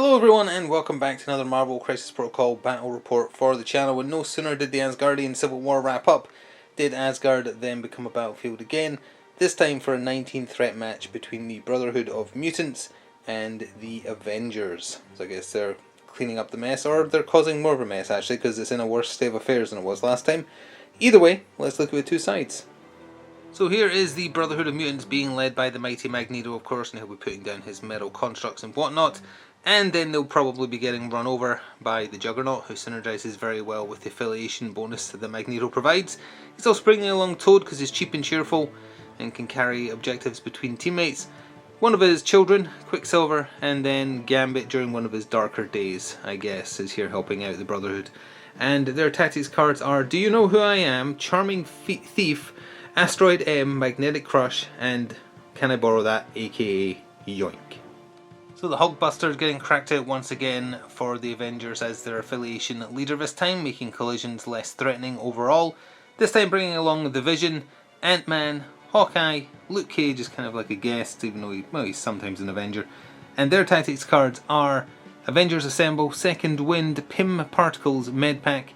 Hello everyone and welcome back to another Marvel Crisis Protocol battle report for the channel. And no sooner did the Asgardian Civil War wrap up, did Asgard then become a battlefield again, this time for a 19 threat match between the Brotherhood of Mutants and the Avengers. So I guess they're cleaning up the mess, or they're causing more of a mess actually, because it's in a worse state of affairs than it was last time. Either way, let's look at the two sides. So here is the Brotherhood of Mutants being led by the mighty Magneto, of course, and he'll be putting down his metal constructs and whatnot. And then they'll probably be getting run over by the Juggernaut, who synergizes very well with the affiliation bonus that Magneto provides. He's also bringing along Toad because he's cheap and cheerful and can carry objectives between teammates. One of his children, Quicksilver, and then Gambit during one of his darker days, I guess, is here helping out the Brotherhood. And their tactics cards are Do You Know Who I Am, Charming Thief, Asteroid M, Magnetic Crush, and Can I Borrow That, aka Yoink. So the Hulkbuster is getting cracked out once again for the Avengers as their affiliation leader this time, making collisions less threatening overall. This time bringing along the Vision, Ant-Man, Hawkeye, Luke Cage is kind of like a guest, even though he's sometimes an Avenger. And their tactics cards are Avengers Assemble, Second Wind, Pym Particles, Medpack,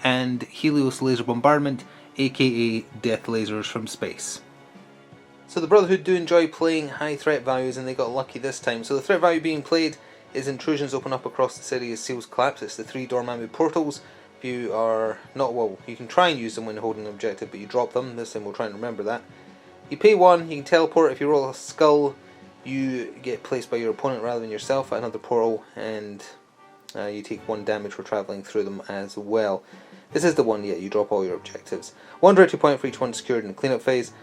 and Helios Laser Bombardment, aka Death Lasers from Space. So the Brotherhood do enjoy playing high threat values, and they got lucky this time. So the threat value being played is intrusions open up across the city as seals collapse. It's the 3 Dormammu portals. If you are not, well, you can try and use them when holding an objective, but you drop them. This time we'll try and remember that. You pay 1, you can teleport. If you roll a skull, you get placed by your opponent rather than yourself at another portal, and you take 1 damage for travelling through them as well. This is the one, yeah, you drop all your objectives. 1 directory point for each one secured in the cleanup phase.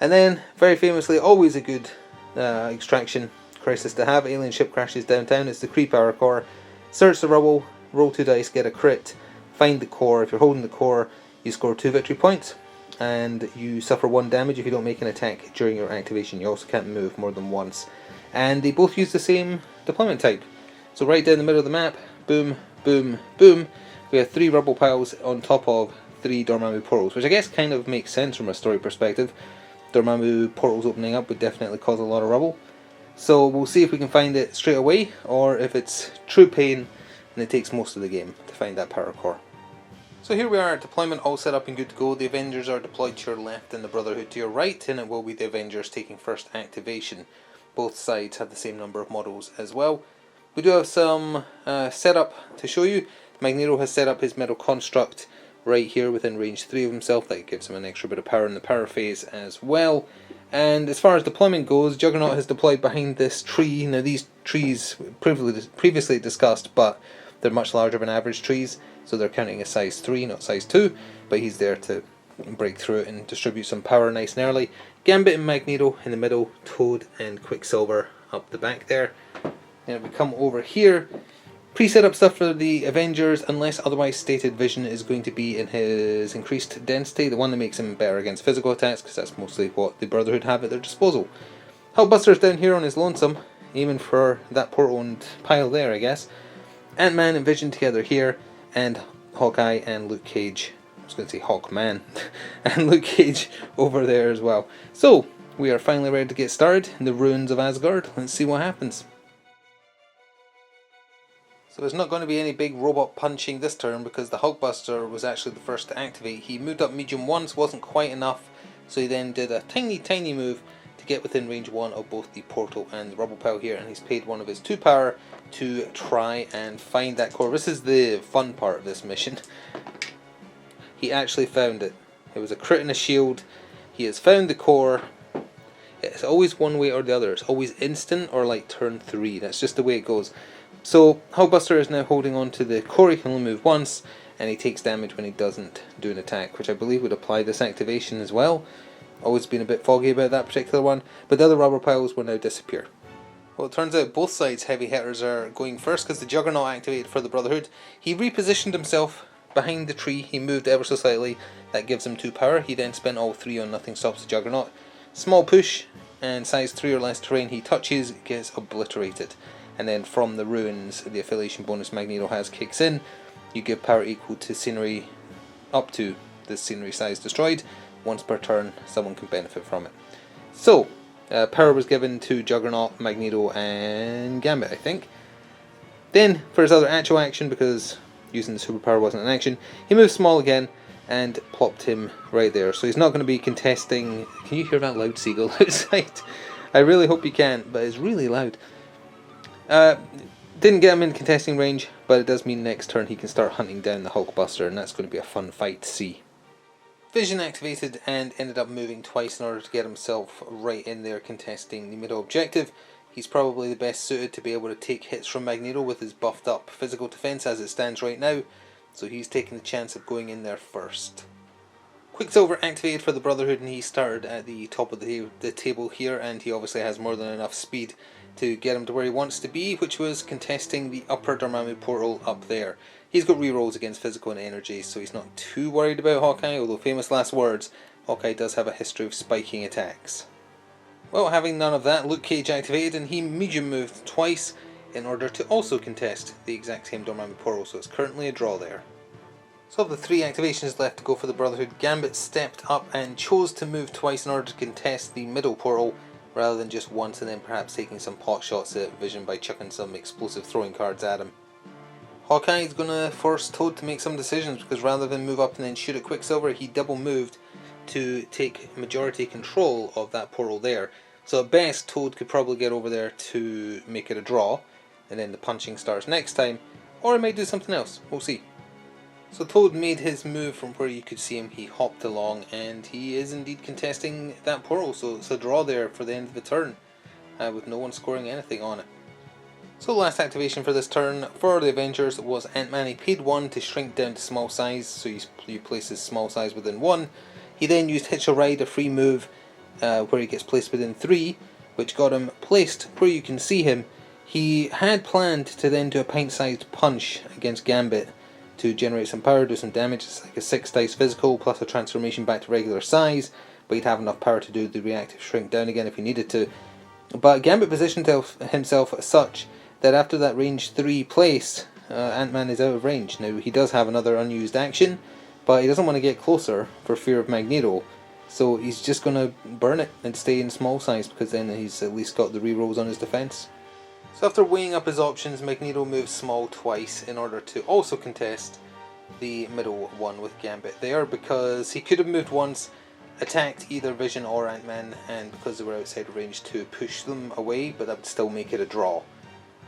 And then, very famously, always a good extraction crisis to have, alien ship crashes downtown. It's the Kree Power Core. Search the rubble, roll 2 dice, get a crit, find the core. If you're holding the core, you score 2 victory points, and you suffer 1 damage if you don't make an attack during your activation. You also can't move more than once. And they both use the same deployment type. So right down the middle of the map, boom, boom, boom, we have 3 rubble piles on top of 3 Dormammu portals, which I guess kind of makes sense from a story perspective. Dormammu portals opening up would definitely cause a lot of rubble. So we'll see if we can find it straight away, or if it's true pain and it takes most of the game to find that power core. So here we are, deployment all set up and good to go. The Avengers are deployed to your left and the Brotherhood to your right, and it will be the Avengers taking first activation. Both sides have the same number of models as well. We do have some setup to show you. Magneto has set up his metal construct right here within range 3 of himself. That gives him an extra bit of power in the power phase as well. And as far as deployment goes, Juggernaut has deployed behind this tree. Now these trees previously discussed, but they're much larger than average trees, so they're counting as size 3, not size 2, but he's there to break through it and distribute some power nice and early. Gambit and Magneto in the middle, Toad and Quicksilver up the back there. And we come over here. Pre-set up stuff for the Avengers, unless otherwise stated, Vision is going to be in his increased density, the one that makes him better against physical attacks, because that's mostly what the Brotherhood have at their disposal. Hulkbuster's down here on his lonesome, aiming for that portal and pile there, I guess. Ant-Man and Vision together here, and Hawkeye and Luke Cage, I was going to say Hawkman, and Luke Cage over there as well. So, we are finally ready to get started in the ruins of Asgard. Let's see what happens. So there's not going to be any big robot punching this turn, because the Hulkbuster was actually the first to activate. He moved up medium once, wasn't quite enough, so he then did a tiny move to get within range 1 of both the portal and the rubble pile here, and he's paid 1 of his 2 power to try and find that core. This is the fun part of this mission. He actually found it. It was a crit and a shield. He has found the core. It's always one way or the other. It's always instant or like turn 3. That's just the way it goes. So Hulkbuster is now holding on to the core. He can only move once, and he takes damage when he doesn't do an attack, which I believe would apply this activation as well. Always been a bit foggy about that particular one, but the other rubber piles will now disappear. Well, it turns out both sides' heavy hitters are going first, because the Juggernaut activated for the Brotherhood. He repositioned himself behind the tree. He moved ever so slightly. That gives him 2 power. He then spent all 3 on Nothing Stops the Juggernaut. Small push, and size 3 or less terrain he touches gets obliterated. And then from the ruins, the affiliation bonus Magneto has kicks in. You give power equal to scenery, up to the scenery size destroyed. Once per turn, someone can benefit from it. So, power was given to Juggernaut, Magneto and Gambit, I think. Then, for his other actual action, because using the superpower wasn't an action, he moved small again and plopped him right there. So he's not going to be contesting... Can you hear that loud seagull outside? I really hope you can, but it's really loud. Didn't get him in contesting range, but it does mean next turn he can start hunting down the Hulkbuster, and that's going to be a fun fight to see. Vision activated and ended up moving twice in order to get himself right in there contesting the middle objective. He's probably the best suited to be able to take hits from Magneto with his buffed up physical defense as it stands right now, so he's taking the chance of going in there first. Quicksilver activated for the Brotherhood, and he started at the top of the table here, and he obviously has more than enough speed to get him to where he wants to be, which was contesting the upper Dormammu portal up there. He's got rerolls against physical and energy, so he's not too worried about Hawkeye, although famous last words, Hawkeye does have a history of spiking attacks. Well, having none of that, Luke Cage activated, and he medium moved twice in order to also contest the exact same Dormammu portal, so it's currently a draw there. So of the 3 activations left to go for the Brotherhood, Gambit stepped up and chose to move twice in order to contest the middle portal, rather than just once and then perhaps taking some pot shots at Vision by chucking some explosive throwing cards at him. Hawkeye is going to force Toad to make some decisions, because rather than move up and then shoot at Quicksilver, he double moved to take majority control of that portal there. So at best, Toad could probably get over there to make it a draw, and then the punching starts next time, or he might do something else, we'll see. So Toad made his move from where you could see him, he hopped along, and he is indeed contesting that portal, so it's a draw there for the end of the turn, with no one scoring anything on it. So the last activation for this turn for the Avengers was Ant-Man. He paid 1 to shrink down to small size, so you place his small size within 1. He then used Hitch a Ride, a free move, where he gets placed within 3, which got him placed where you can see him. He had planned to then do a pint-sized punch against Gambit to generate some power, do some damage. It's like a 6 dice physical plus a transformation back to regular size, but he'd have enough power to do the reactive shrink down again if he needed to. But Gambit positioned himself as such that after that range 3 place, Ant-Man is out of range. Now he does have another unused action, but he doesn't want to get closer for fear of Magneto, so he's just going to burn it and stay in small size, because then he's at least got the rerolls on his defense. So after weighing up his options, Magneto moves small twice in order to also contest the middle one with Gambit there, because he could have moved once, attacked either Vision or Ant-Man, and because they were outside range to push them away, but that would still make it a draw.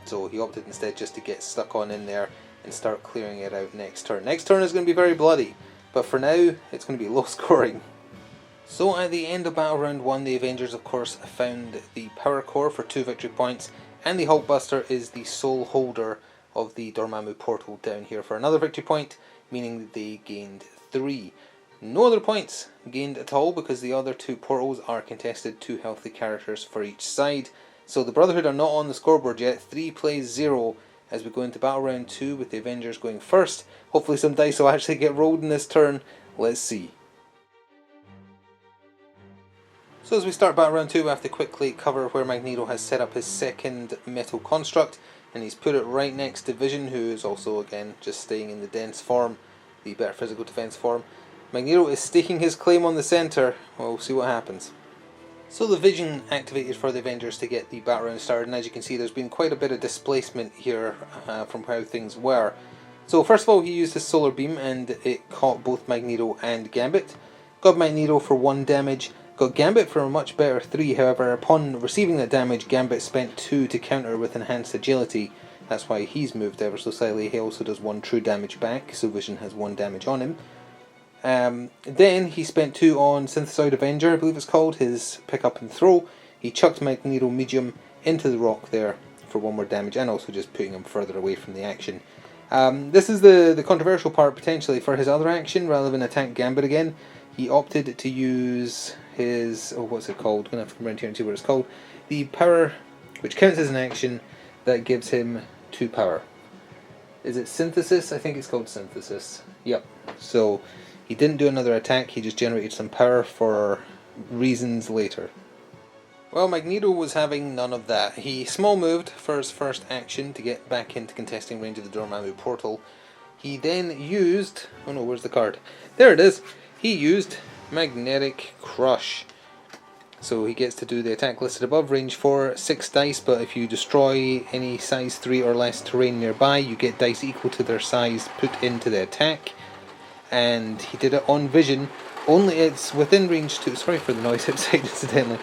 So he opted instead just to get stuck on in there and start clearing it out next turn. Next turn is going to be very bloody, but for now it's going to be low scoring. So at the end of Battle Round 1, the Avengers of course found the Power Core for 2 victory points, and the Hulkbuster is the sole holder of the Dormammu portal down here for another victory point, meaning that they gained 3. No other points gained at all, because the other 2 portals are contested 2 healthy characters for each side. So the Brotherhood are not on the scoreboard yet. 3 plays 0 as we go into Battle Round 2 with the Avengers going first. Hopefully some dice will actually get rolled in this turn. Let's see. So as we start Battle Round 2, we have to quickly cover where Magneto has set up his second metal construct, and he's put it right next to Vision, who is also again just staying in the dense form, the better physical defense form. Magneto is staking his claim on the centre. We'll see what happens. So the Vision activated for the Avengers to get the Battle Round started, and as you can see there's been quite a bit of displacement here from how things were. So first of all, he used his Solar Beam and it caught both Magneto and Gambit. Got Magneto for 1 damage, got Gambit for a much better 3, however upon receiving that damage Gambit spent 2 to counter with enhanced agility. That's why he's moved ever so slightly. He also does 1 true damage back, so Vision has 1 damage on him. Then he spent 2 on Synthesoid Avenger, I believe it's called, his pick up and throw. He chucked Magneto medium into the rock there for 1 more damage, and also just putting him further away from the action. This is the controversial part potentially. For his other action, rather than attack Gambit again, he opted to use his, what's it called? I'm going to have to come around here and see what it's called. The power, which counts as an action, that gives him 2 power. Is it Synthesis? I think it's called Synthesis. Yep. So he didn't do another attack, he just generated some power for reasons later. Well, Magneto was having none of that. He small moved for his first action to get back into contesting range of the Dormammu portal. He then used, oh no, where's the card? There it is! He used Magnetic Crush. So he gets to do the attack listed above, range 4, 6 dice, but if you destroy any size 3 or less terrain nearby, you get dice equal to their size put into the attack. And he did it on vision, only it's within range 2, sorry for the noise outside incidentally.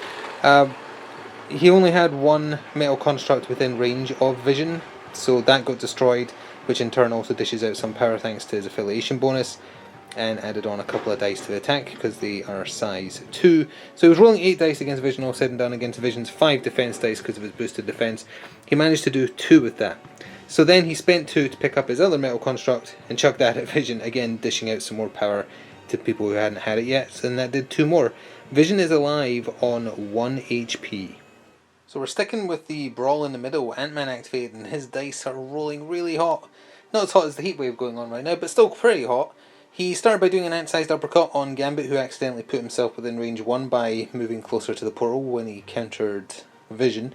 He only had one metal construct within range of vision, so that got destroyed, which in turn also dishes out some power thanks to his affiliation bonus, and added on a couple of dice to the attack because they are size 2. So he was rolling 8 dice against Vision, all said and done, against Vision's 5 defense dice because of his boosted defense. He managed to do 2 with that. So then he spent 2 to pick up his other metal construct and chuck that at Vision, again dishing out some more power to people who hadn't had it yet, and that did 2 more. Vision is alive on 1 HP. So we're sticking with the brawl in the middle. Ant-Man activated and his dice are rolling really hot. Not as hot as the heatwave going on right now, but still pretty hot. He started by doing an ant-sized uppercut on Gambit, who accidentally put himself within range 1 by moving closer to the portal when he countered Vision.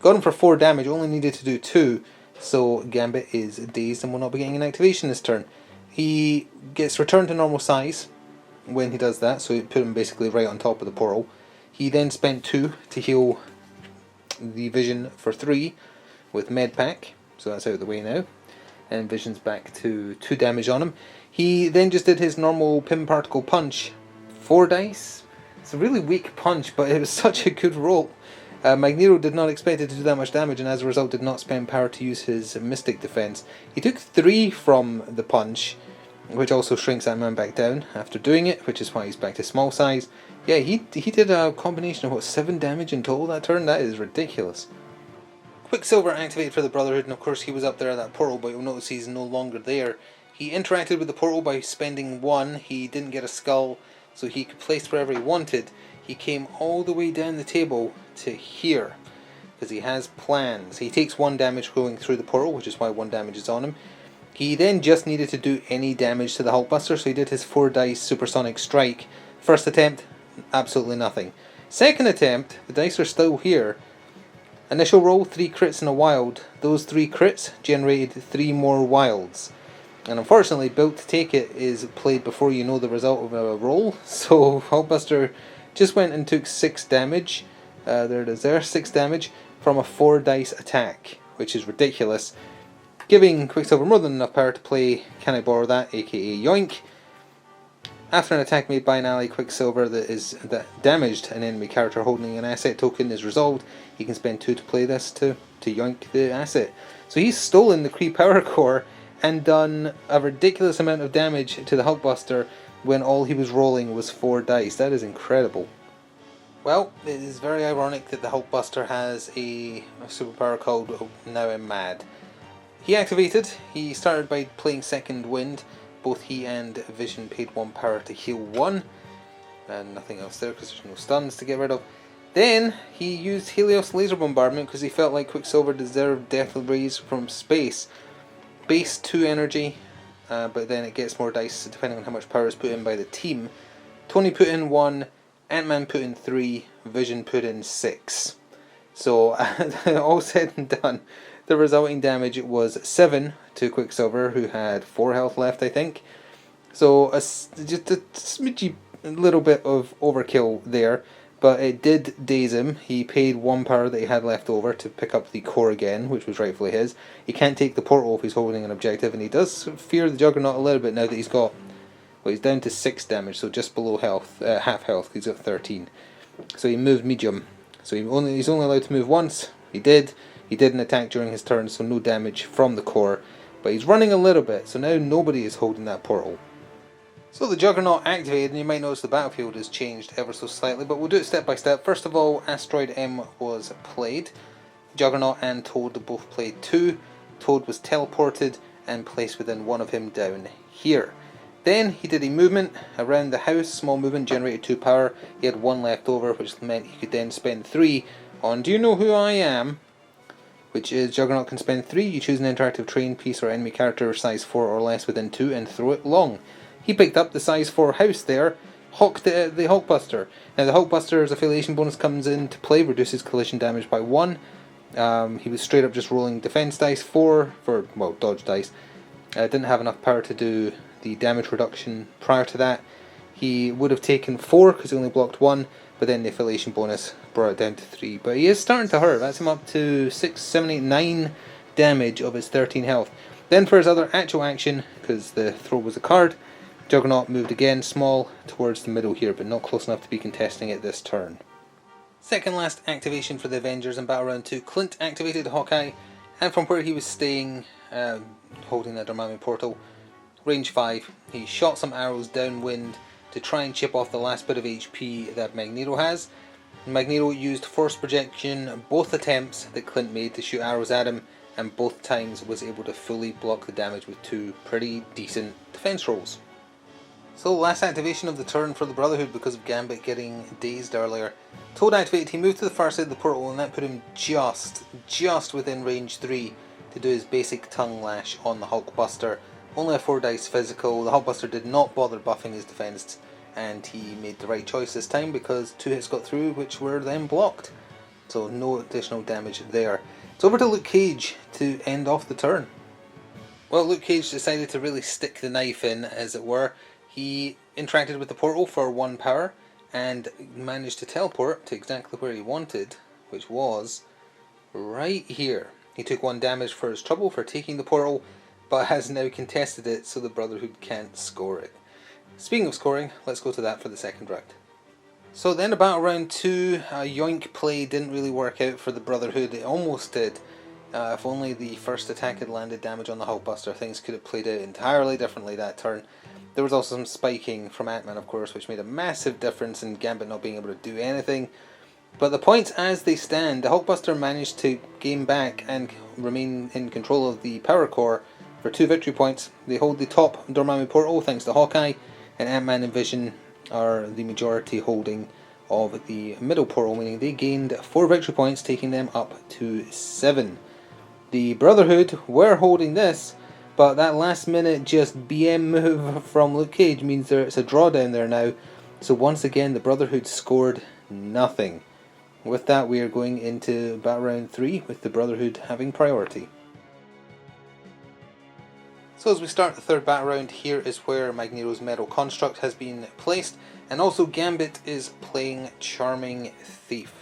Got him for 4 damage, only needed to do 2, so Gambit is dazed and will not be getting an activation this turn. He gets returned to normal size when he does that, so it put him basically right on top of the portal. He then spent 2 to heal the Vision for 3 with Medpack, so that's out of the way now. And Vision's back to 2 damage on him. He then just did his normal Pim Particle Punch. 4 dice. It's a really weak punch, but it was such a good roll. Magneto did not expect it to do that much damage, and as a result did not spend power to use his Mystic Defense. He took 3 from the punch, which also shrinks that man back down after doing it, which is why he's back to small size. Yeah, he did a combination of, 7 damage in total that turn? That is ridiculous. Quicksilver activated for the Brotherhood, and of course he was up there at that portal, but you'll notice he's no longer there. He interacted with the portal by spending 1, he didn't get a skull, so he could place wherever he wanted. He came all the way down the table to here, because he has plans. He takes 1 damage going through the portal, which is why 1 damage is on him. He then just needed to do any damage to the Hulkbuster, so he did his 4 dice Supersonic Strike. First attempt, absolutely nothing. Second attempt, the dice are still here. Initial roll, 3 crits and a wild. Those 3 crits generated 3 more wilds. And unfortunately, Built to Take It is played before you know the result of a roll. So Hulkbuster just went and took 6 damage. There it is there, 6 damage from a 4 dice attack, which is ridiculous. Giving Quicksilver more than enough power to play Can I Borrow That, aka Yoink. After an attack made by an ally, Quicksilver that damaged an enemy character holding an asset token is resolved. He can spend 2 to play this to yoink the asset. So he's stolen the Kree Power Core and done a ridiculous amount of damage to the Hulkbuster when all he was rolling was 4 dice. That is incredible. Well, it is very ironic that the Hulkbuster has a superpower called Now I'm Mad. He activated, he started by playing Second Wind. Both he and Vision paid 1 power to heal 1, and nothing else there because there's no stuns to get rid of. Then he used Helios Laser Bombardment because he felt like Quicksilver deserved Death Rays from space. Base 2 energy, but then it gets more dice depending on how much power is put in by the team. Tony put in 1, Ant-Man put in 3, Vision put in 6. So all said and done, the resulting damage was 7 to Quicksilver, who had 4 health left, I think. So just a smidgy little bit of overkill there, but it did daze him. He paid 1 power that he had left over to pick up the core again, which was rightfully his. He can't take the portal if he's holding an objective, and he does fear the Juggernaut a little bit now that he's got... Well, he's down to 6 damage, so just below health, half health. He's at 13. So he moved medium. So he's only allowed to move once. He did. He did an attack during his turn, so no damage from the core. But he's running a little bit, so now nobody is holding that portal. So the Juggernaut activated, and you might notice the battlefield has changed ever so slightly, but we'll do it step by step. First of all, Asteroid M was played. Juggernaut and Toad both played 2. Toad was teleported and placed within one of him down here. Then he did a movement around the house. Small movement generated 2 power. He had 1 left over, which meant he could then spend 3 on Do You Know Who I Am? Which is Juggernaut can spend 3. You choose an interactive terrain piece or enemy character size 4 or less within 2 and throw it long. He picked up the size 4 house there, hawked the Hulkbuster. Now the Hulkbuster's affiliation bonus comes into play, reduces collision damage by 1. He was straight up just rolling defense dice 4 for, well, dodge dice. Didn't have enough power to do the damage reduction prior to that. he would have taken 4 because he only blocked 1, but then the affiliation bonus brought it down to 3. But he is starting to hurt. That's him up to 6, 7, 8, 9 damage of his 13 health. Then for his other actual action, because the throw was a card, Juggernaut moved again small towards the middle here, but not close enough to be contesting it this turn. Second last activation for the Avengers in Battle Round 2, Clint activated Hawkeye, and from where he was staying, holding the Dormammu portal, range 5, he shot some arrows downwind to try and chip off the last bit of HP that Magneto has. Magneto used force projection both attempts that Clint made to shoot arrows at him, and both times was able to fully block the damage with 2 pretty decent defense rolls. So last activation of the turn for the Brotherhood because of Gambit getting dazed earlier. Toad activated, he moved to the far side of the portal, and that put him just within range 3 to do his basic tongue lash on the Hulkbuster. Only a 4 dice physical. The Hulkbuster did not bother buffing his defense, and he made the right choice this time because 2 hits got through, which were then blocked. So no additional damage there. It's over to Luke Cage to end off the turn. Well, Luke Cage decided to really stick the knife in, as it were. He interacted with the portal for 1 power and managed to teleport to exactly where he wanted, which was right here. He took 1 damage for his trouble for taking the portal, but has now contested it, so the Brotherhood can't score it. Speaking of scoring, let's go to that for the second round. So then about round 2, yoink play didn't really work out for the Brotherhood. It almost did. If only the first attack had landed damage on the Hulkbuster, things could have played out entirely differently that turn. There was also some spiking from Ant-Man, of course, which made a massive difference in Gambit not being able to do anything. But the points as they stand, the Hulkbuster managed to gain back and remain in control of the power core for 2 victory points. They hold the top Dormammu portal thanks to Hawkeye, and Ant-Man and Vision are the majority holding of the middle portal, meaning they gained 4 victory points, taking them up to 7. The Brotherhood were holding this, but that last minute just BM move from Luke Cage means it's a draw down there now. So once again the Brotherhood scored nothing. With that we are going into Battle Round 3 with the Brotherhood having priority. So as we start the third battle round, here is where Magneto's metal construct has been placed, and also Gambit is playing Charming Thief.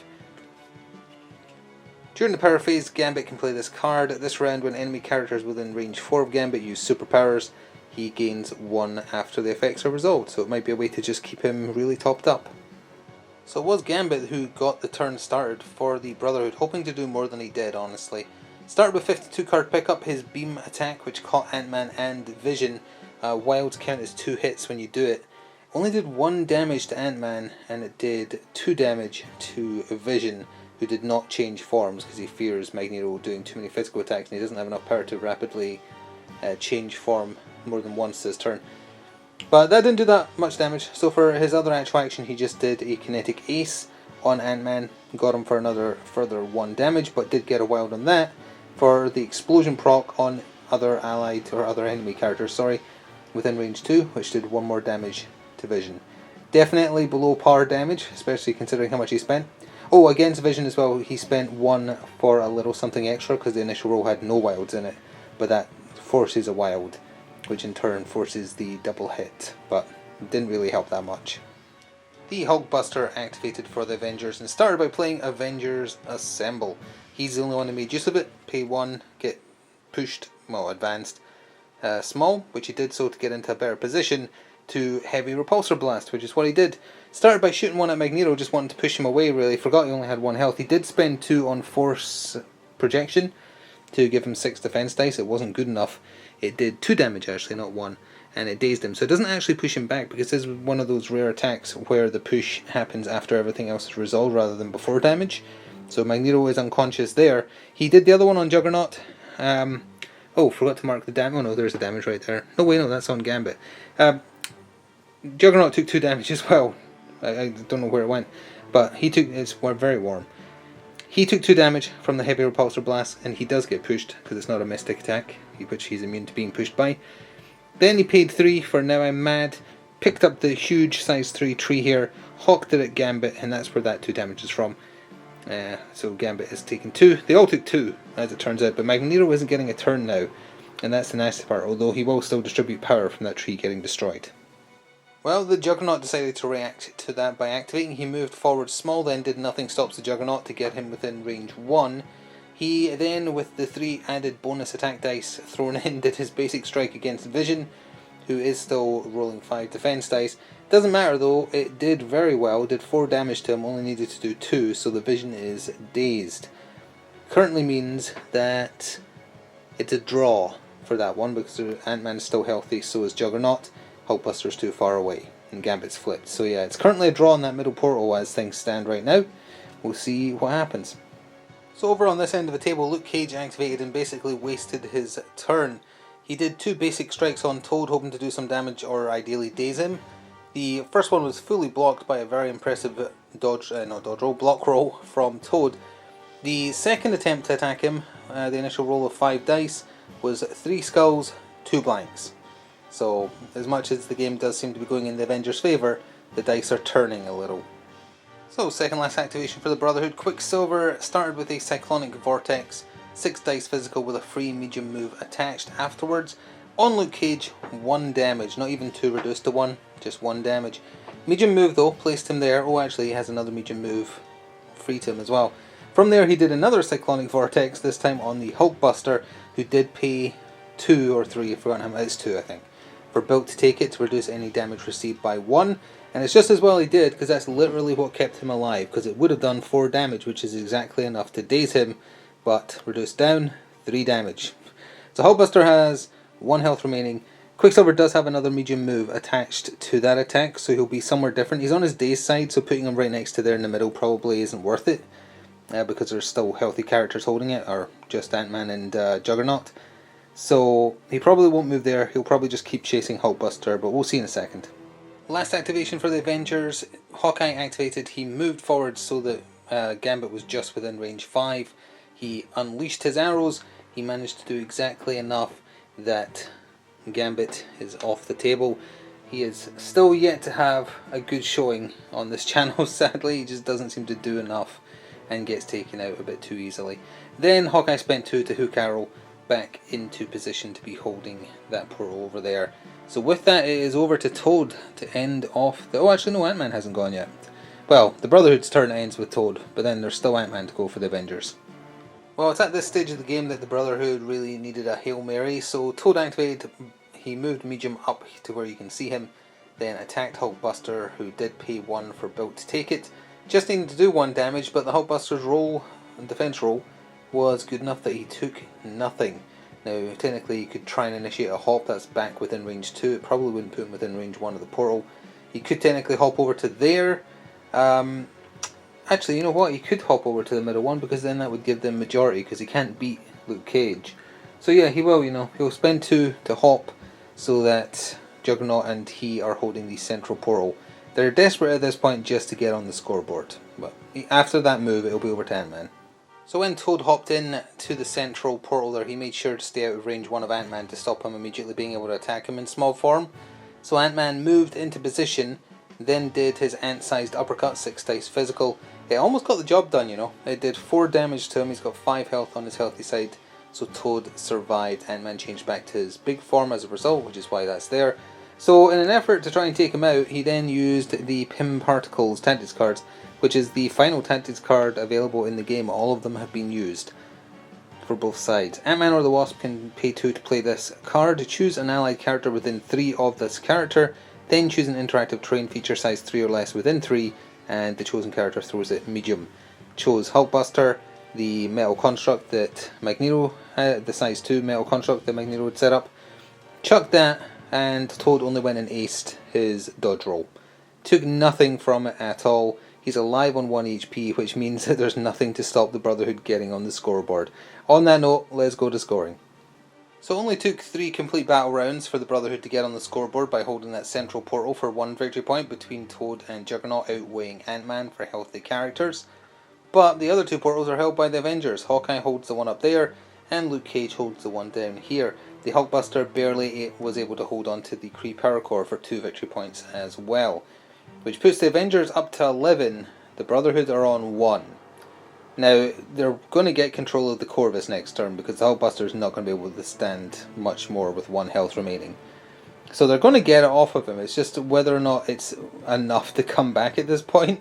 During the power phase, Gambit can play this card. This round, when enemy characters within range 4 of Gambit use superpowers, he gains 1 after the effects are resolved, so it might be a way to just keep him really topped up. So it was Gambit who got the turn started for the Brotherhood, hoping to do more than he did, honestly. Started with 52 card pickup, his beam attack, which caught Ant-Man and Vision. Wilds count as 2 hits when you do it. Only did 1 damage to Ant-Man, and it did 2 damage to Vision, who did not change forms because he fears Magneto doing too many physical attacks and he doesn't have enough power to rapidly change form more than once this turn. But that didn't do that much damage, so for his other actual action he just did a kinetic ace on Ant-Man, got him for another further 1 damage, but did get a wild on that for the explosion proc on other allied or other enemy characters, within range 2, which did 1 more damage to Vision. Definitely below par damage, especially considering how much he spent. Oh, against Vision as well, he spent 1 for a little something extra because the initial roll had no wilds in it, but that forces a wild, which in turn forces the double hit, but it didn't really help that much. The Hulkbuster activated for the Avengers and started by playing Avengers Assemble. He's the only one who made use of it. Pay 1, get pushed, advanced, small, which he did so to get into a better position, to Heavy Repulsor Blast, which is what he did. Started by shooting 1 at Magneto, just wanting to push him away really. Forgot he only had 1 health. He did spend 2 on Force Projection to give him 6 defense dice. It wasn't good enough. It did 2 damage actually, not 1, and it dazed him. So it doesn't actually push him back because this is one of those rare attacks where the push happens after everything else is resolved rather than before damage. So Magneto is unconscious there. He did the other one on Juggernaut. Forgot to mark the damage. Oh no, there's the damage right there. No, wait, no, that's on Gambit. Juggernaut took 2 damage as well. I don't know where it went, but he took, it's very warm. He took 2 damage from the Heavy Repulsor Blast, and he does get pushed because it's not a mystic attack, which he's immune to being pushed by. Then he paid 3 for Now I'm Mad, picked up the huge size 3 tree here, hawked it at Gambit, and that's where that 2 damage is from. So Gambit has taken 2. They all took 2, as it turns out, but Magneto isn't getting a turn now, and that's the nasty part, although he will still distribute power from that tree getting destroyed. Well, the Juggernaut decided to react to that by activating. He moved forward small, then did nothing stops the Juggernaut to get him within range 1. He then, with the 3 added bonus attack dice thrown in, did his basic strike against Vision, who is still rolling 5 defense dice. Doesn't matter though, it did very well, did 4 damage to him, only needed to do 2, so the Vision is dazed. Currently means that it's a draw for that one, because Ant-Man is still healthy, so is Juggernaut. Hulkbuster's too far away, and Gambit's flipped. So yeah, it's currently a draw in that middle portal as things stand right now. We'll see what happens. So over on this end of the table, Luke Cage activated and basically wasted his turn. He did 2 basic strikes on Toad, hoping to do some damage or ideally daze him. The first one was fully blocked by a very impressive block roll from Toad. The second attempt to attack him, the initial roll of 5 dice, was 3 skulls, 2 blanks. So, as much as the game does seem to be going in the Avengers' favour, the dice are turning a little. So, second last activation for the Brotherhood. Quicksilver started with a Cyclonic Vortex, 6 dice physical with a free medium move attached afterwards. On Luke Cage, 1 damage, not even 2 reduced to 1, just 1 damage. Medium move though, placed him there. Oh, actually he has another medium move free to him as well. From there he did another Cyclonic Vortex, this time on the Hulkbuster, who did pay 2 or 3, I've forgotten how much, it's 2 I think, for Built to take it to reduce any damage received by 1. And it's just as well he did, because that's literally what kept him alive, because it would have done 4 damage, which is exactly enough to daze him, but reduced down, 3 damage. So Hulkbuster has 1 health remaining. Quicksilver does have another medium move attached to that attack, so he'll be somewhere different. He's on his dazed side, so putting him right next to there in the middle probably isn't worth it, because there's still healthy characters holding it, or just Ant-Man and Juggernaut. So he probably won't move there, he'll probably just keep chasing Hulkbuster, but we'll see in a second. Last activation for the Avengers, Hawkeye activated. He moved forward so that Gambit was just within range 5. He unleashed his arrows, he managed to do exactly enough that Gambit is off the table. He is still yet to have a good showing on this channel, sadly. He just doesn't seem to do enough and gets taken out a bit too easily. Then Hawkeye spent 2 to hook arrow back into position to be holding that portal over there. So with that, it is over to Toad to end off the... Oh, actually no, Ant-Man hasn't gone yet. Well, the Brotherhood's turn ends with Toad, but then there's still Ant-Man to go for the Avengers. Well, it's at this stage of the game that the Brotherhood really needed a Hail Mary, so Toad activated, he moved medium up to where you can see him, then attacked Hulkbuster, who did pay 1 for Built to take it. Just needed to do 1 damage, but the Hulkbuster's roll, defense roll, was good enough that he took nothing. Now, technically you could try and initiate a hop, that's back within range 2, it probably wouldn't put him within range 1 of the portal. He could technically hop over to there. Actually, you know what, he could hop over to the middle one, because then that would give them majority, because he can't beat Luke Cage. So yeah, he will, he'll spend 2 to hop, so that Juggernaut and he are holding the central portal. They're desperate at this point just to get on the scoreboard, but after that move it'll be over to Ant-Man. So when Toad hopped in to the central portal there, he made sure to stay out of range 1 of Ant-Man to stop him immediately being able to attack him in small form. So Ant-Man moved into position, then did his ant-sized uppercut, 6 dice physical. It almost got the job done, It did 4 damage to him, he's got 5 health on his healthy side. So Toad survived. Ant-Man changed back to his big form as a result, which is why that's there. So in an effort to try and take him out, he then used the Pym Particles tactics cards, which is the final tactics card available in the game. All of them have been used for both sides. Ant-Man or the Wasp can pay 2 to play this card. Choose an allied character within 3 of this character, then choose an interactive terrain feature size 3 or less within 3, and the chosen character throws it medium. Chose Hulkbuster, the metal construct that Magneto had, the size 2 metal construct that Magneto had set up. Chucked that, and Toad only went and aced his dodge roll. Took nothing from it at all. He's alive on 1 HP, which means that there's nothing to stop the Brotherhood getting on the scoreboard. On that note, let's go to scoring. So it only took 3 complete battle rounds for the Brotherhood to get on the scoreboard by holding that central portal for 1 victory point, between Toad and Juggernaut outweighing Ant-Man for healthy characters. But the other 2 portals are held by the Avengers. Hawkeye holds the one up there, and Luke Cage holds the one down here. The Hulkbuster barely was able to hold on to the Kree Power Core for 2 victory points as well, which puts the Avengers up to 11. The Brotherhood are on 1. Now, they're going to get control of the Corvus next turn, because the Hulkbuster is not going to be able to stand much more with 1 health remaining. So they're going to get it off of him. It's just whether or not it's enough to come back at this point.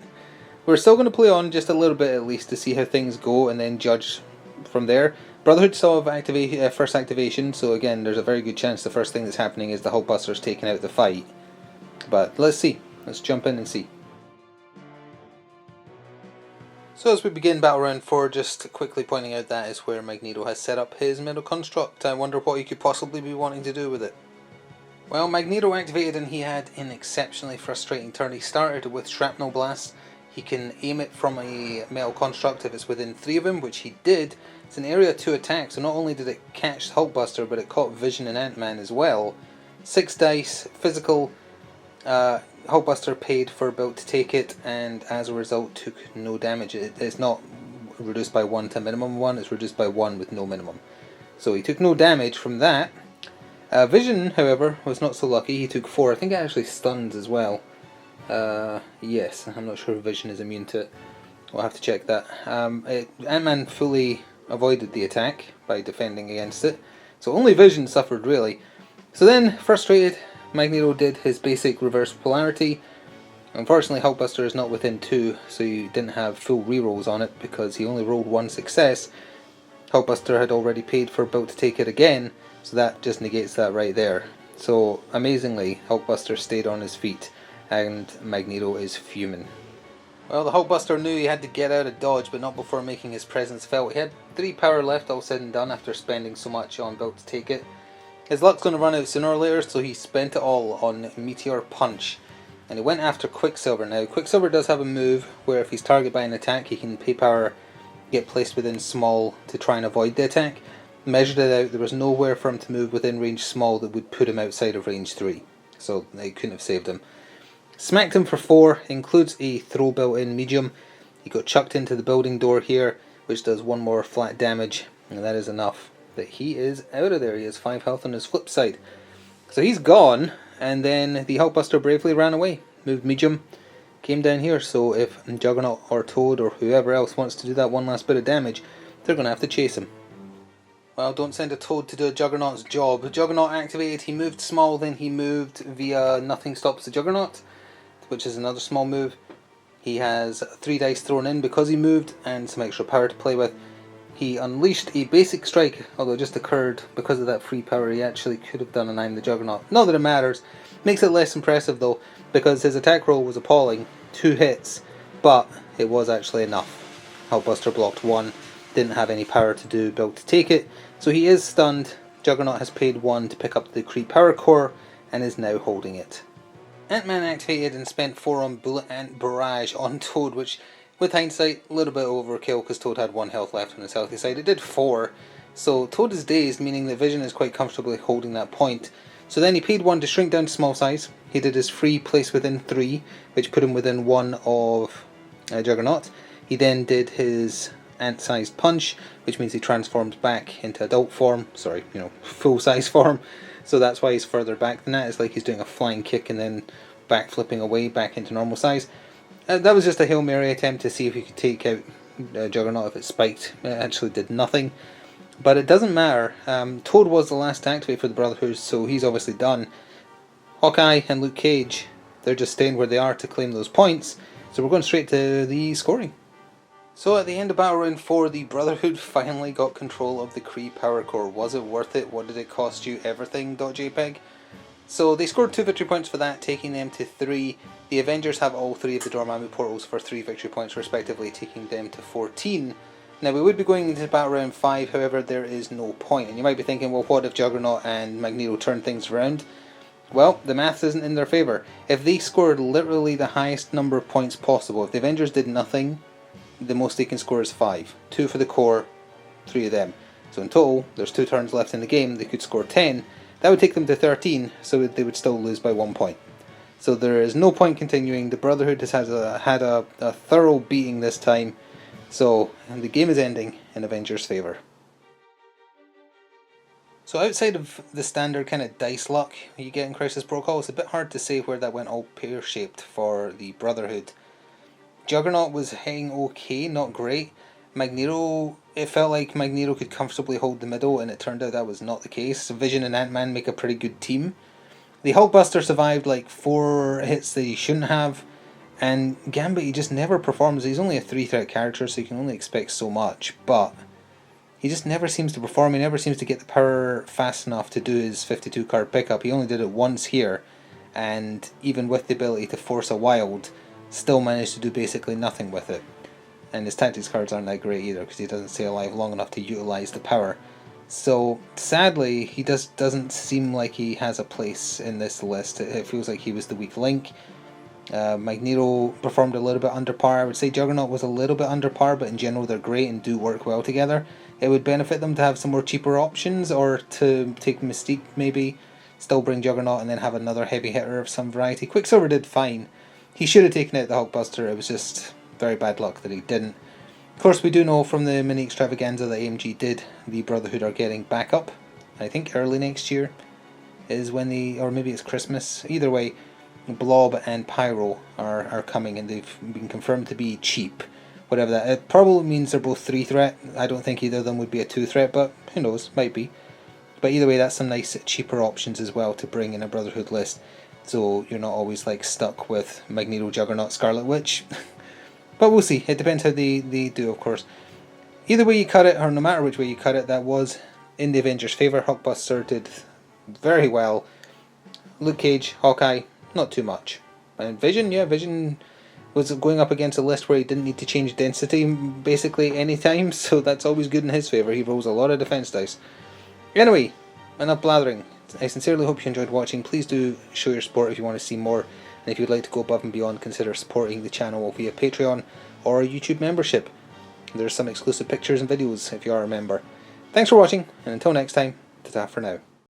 We're still going to play on just a little bit at least to see how things go and then judge from there. Brotherhood still have first activation, so again, there's a very good chance the first thing that's happening is the Hulkbuster's taking out the fight. But let's see. Let's jump in and see. So as we begin Battle Round 4, just quickly pointing out that is where Magneto has set up his middle construct. I wonder what he could possibly be wanting to do with it. Well, Magneto activated and he had an exceptionally frustrating turn. He started with Shrapnel Blast. He can aim it from a metal construct if it's within 3 of him, which he did. It's an area 2 attack, so not only did it catch Hulkbuster, but it caught Vision and Ant-Man as well. 6 dice, physical. Hulkbuster paid for Built to take it, and as a result took no damage. It's not reduced by 1 to minimum 1, it's reduced by 1 with no minimum. So he took no damage from that. Vision, however, was not so lucky. He took 4. I think it actually stuns as well. Yes, I'm not sure if Vision is immune to it. We'll have to check that. Ant-Man fully avoided the attack by defending against it. So only Vision suffered, really. So then, frustrated, Magneto did his basic reverse polarity. Unfortunately, Hulkbuster is not within 2, so you didn't have full rerolls on it because he only rolled 1 success. Hulkbuster had already paid for Built to take it again, so that just negates that right there. So, amazingly, Hulkbuster stayed on his feet, and Magneto is fuming. Well, the Hulkbuster knew he had to get out of dodge, but not before making his presence felt. He had 3 power left, all said and done, after spending so much on Built to take it. His luck's going to run out sooner or later, so he spent it all on Meteor Punch. And he went after Quicksilver. Now, Quicksilver does have a move where if he's targeted by an attack, he can pay power, get placed within small to try and avoid the attack. Measured it out, there was nowhere for him to move within range small that would put him outside of range 3. So they couldn't have saved him. Smacked him for 4, includes a throw built-in medium. He got chucked into the building door here, which does 1 more flat damage, and that is enough. That he is out of there. He has 5 health on his flip side. So he's gone, and then the Hulkbuster bravely ran away. Moved medium, came down here, so if Juggernaut or Toad or whoever else wants to do that one last bit of damage, they're going to have to chase him. Well, don't send a Toad to do a Juggernaut's job. Juggernaut activated, he moved small, then he moved via Nothing Stops the Juggernaut, which is another small move. He has 3 dice thrown in because he moved, and some extra power to play with. He unleashed a basic strike, although it just occurred because of that free power. He actually could have done an I'm the Juggernaut. Not that it matters. Makes it less impressive though, because his attack roll was appalling. 2 hits, but it was actually enough. Hulkbuster blocked 1, didn't have any power to do Built to take it, so he is stunned. Juggernaut has paid 1 to pick up the Kree Power Core, and is now holding it. Ant-Man activated and spent 4 on Bullet Ant Barrage on Toad, which, with hindsight, a little bit overkill because Toad had 1 health left on his healthy side. It did 4, so Toad is dazed, meaning that Vision is quite comfortably holding that point. So then he paid 1 to shrink down to small size. He did his free place within 3, which put him within 1 of Juggernaut. He then did his ant-sized punch, which means he transforms back into adult form, full-size form. So that's why he's further back than that. It's like he's doing a flying kick and then back-flipping away back into normal size. That was just a Hail Mary attempt to see if he could take out Juggernaut if it spiked. It actually did nothing. But it doesn't matter. Toad was the last to activate for the Brotherhood, so he's obviously done. Hawkeye and Luke Cage, they're just staying where they are to claim those points. So we're going straight to the scoring. So at the end of Battle Round 4, the Brotherhood finally got control of the Kree Power Core. Was it worth it? What did it cost you? Everything. .jpg. So they scored 2 victory points for that, taking them to 3. The Avengers have all 3 of the Dormammu portals for 3 victory points respectively, taking them to 14. Now we would be going into Battle Round 5, however there is no point. And you might be thinking, well, what if Juggernaut and Magneto turn things around? Well, the maths isn't in their favour. If they scored literally the highest number of points possible, if the Avengers did nothing, the most they can score is 5. 2 for the core, 3 of them. So in total, there's 2 turns left in the game, they could score 10. That would take them to 13, so they would still lose by 1 point. So there is no point continuing. The Brotherhood has had a thorough beating this time. So the game is ending in Avengers' favour. So outside of the standard kind of dice luck you get in Crisis Protocol, it's a bit hard to say where that went all pear-shaped for the Brotherhood. Juggernaut was hitting okay, not great. Magneto, it felt like Magneto could comfortably hold the middle, and it turned out that was not the case. Vision and Ant-Man make a pretty good team. The Hulkbuster survived like 4 hits that he shouldn't have, and Gambit, he just never performs. He's only a 3-threat character, so you can only expect so much, but he just never seems to perform. He never seems to get the power fast enough to do his 52 card pickup. He only did it once here, and even with the ability to force a wild, still managed to do basically nothing with it. And his tactics cards aren't that great either, because he doesn't stay alive long enough to utilise the power. So sadly, he doesn't seem like he has a place in this list. It feels like he was the weak link. Magneto performed a little bit under par. I would say Juggernaut was a little bit under par, but in general they're great and do work well together. It would benefit them to have some more cheaper options, or to take Mystique maybe, still bring Juggernaut and then have another heavy hitter of some variety. Quicksilver did fine. He should have taken out the Hulkbuster. It was just very bad luck that he didn't. Of course, we do know from the mini extravaganza that AMG did, the Brotherhood are getting back up. I think early next year is when or maybe it's Christmas. Either way, Blob and Pyro are coming, and they've been confirmed to be cheap. Whatever that, it probably means they're both 3-threat. I don't think either of them would be a 2-threat, but who knows, might be. But either way, that's some nice cheaper options as well to bring in a Brotherhood list, so you're not always like stuck with Magneto, Juggernaut, Scarlet Witch. But we'll see. It depends how they do, of course. Either way you cut it, or no matter which way you cut it, that was in the Avengers' favour. Hulkbuster did very well. Luke Cage, Hawkeye, not too much. And Vision, yeah, Vision was going up against a list where he didn't need to change density basically any time, so that's always good in his favour. He rolls a lot of defence dice. Anyway, enough blathering. I sincerely hope you enjoyed watching. Please do show your support if you want to see more. And if you'd like to go above and beyond, consider supporting the channel via Patreon or a YouTube membership. There's some exclusive pictures and videos if you are a member. Thanks for watching, and until next time, ta-ta for now.